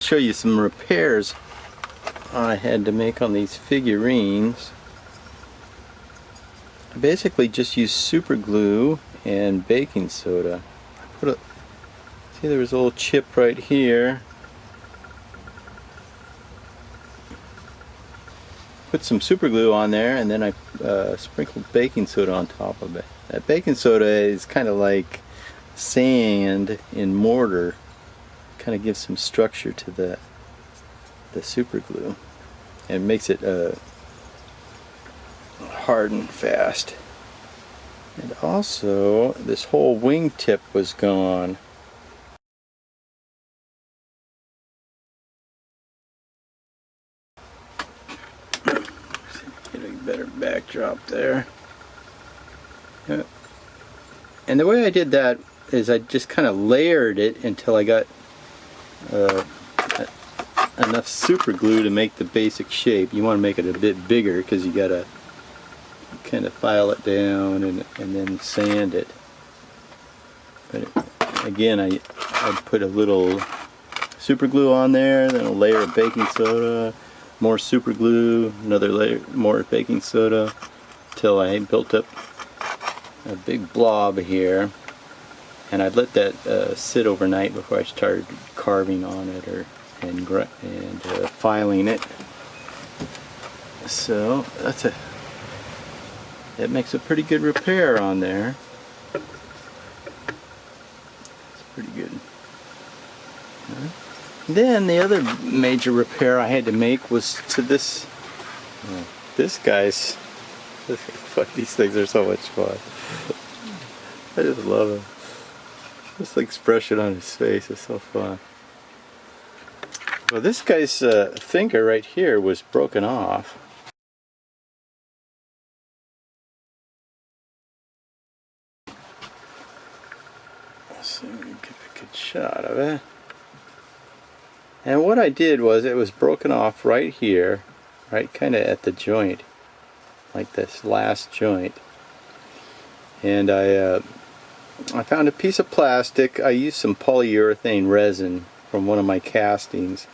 show you some repairs I had to make on these figurines. I basically just used super glue and baking soda. See, there was a little chip right here. Put some super glue on there, and then I sprinkled baking soda on top of it. That baking soda is kind of like sand in mortar. Kind of gives some structure to the super glue, and makes it hard and fast. And also, this whole wing tip was gone. Get a better backdrop there. Yeah. And the way I did that is I just kind of layered it until I got enough super glue to make the basic shape. You want to make it a bit bigger because you gotta kind of file it down and then sand it. But again, I put a little super glue on there, then a layer of baking soda, more super glue, another layer, more baking soda, till I built up a big blob here. And I'd let that sit overnight before I started carving on it and filing it. So that makes a pretty good repair on there. It's pretty good. Then the other major repair I had to make was to this guy's. Fuck, these things are so much fun. I just love them. This expression on his face is so fun. Well, this guy's finger right here was broken off. Let's see if we can get a good shot of it. And what I did was, it was broken off right here, right kind of at the joint, like this last joint. And I found a piece of plastic. I used some polyurethane resin from one of my castings,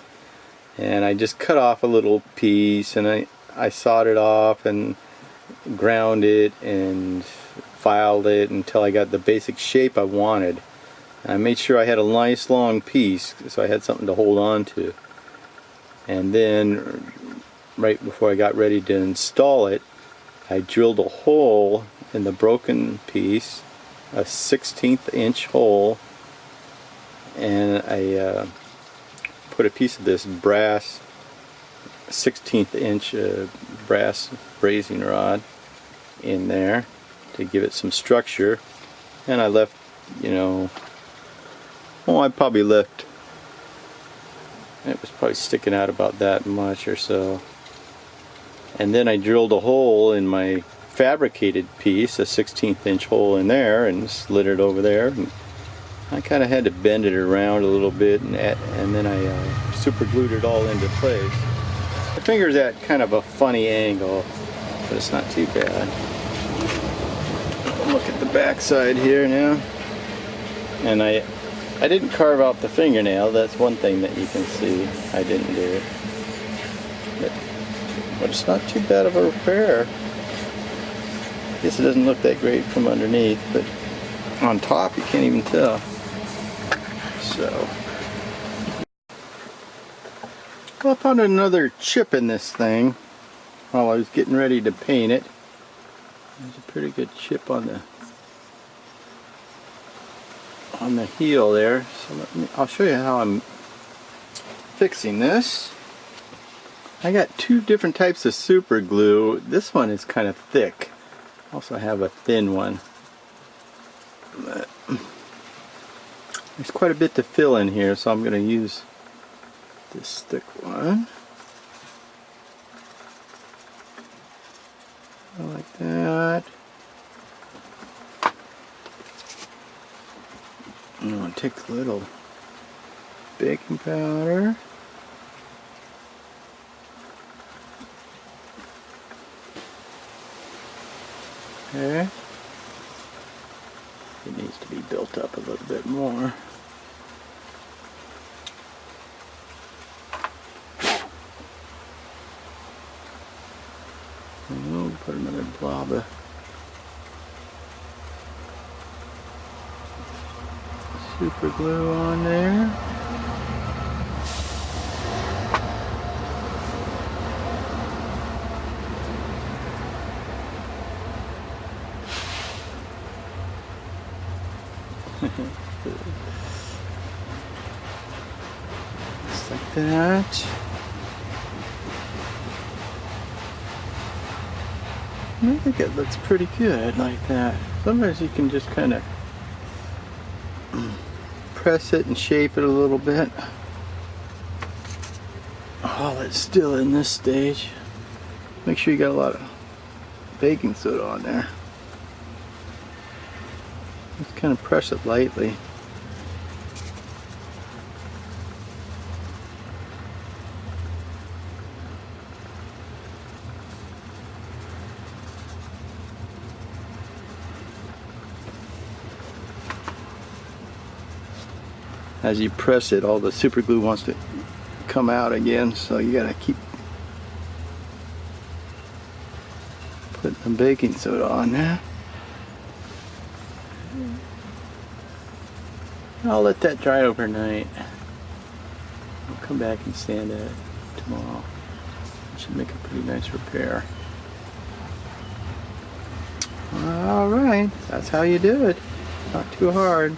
and I just cut off a little piece, and I sawed it off and ground it and filed it until I got the basic shape I wanted. And I made sure I had a nice long piece so I had something to hold on to. And then right before I got ready to install it, I drilled a hole in the broken piece, a 1/16 inch hole, and I put a piece of this brass 1/16 inch brass brazing rod in there to give it some structure. And I left, you know, well, I probably left, it was probably sticking out about that much or so. And then I drilled a hole in my fabricated piece, a 1/16 inch hole in there, and slid it over there. And I kind of had to bend it around a little bit, and then I super glued it all into place. The finger's at kind of a funny angle, but it's not too bad. Look at the back side here now. And I didn't carve out the fingernail. That's one thing that you can see I didn't do. But it's not too bad of a repair. I guess it doesn't look that great from underneath, but on top you can't even tell. So, well, I found another chip in this thing while I was getting ready to paint it. There's a pretty good chip on the heel there. So I'll show you how I'm fixing this. I got two different types of super glue. This one is kind of thick. I also have a thin one. But there's quite a bit to fill in here, so I'm going to use this thick one. Like that. I'm going to take a little baking powder. Okay. It needs to be built up a little bit more. blob of super glue on there. Just like that. I think it looks pretty good like that. Sometimes you can just kind of press it and shape it a little bit while it's still in this stage. Make sure you got a lot of baking soda on there. Just kind of press it lightly. As you press it, all the super glue wants to come out again, so you gotta keep putting the baking soda on there. I'll let that dry overnight. I'll come back and sand it tomorrow. It should make a pretty nice repair. Alright, that's how you do it. Not too hard.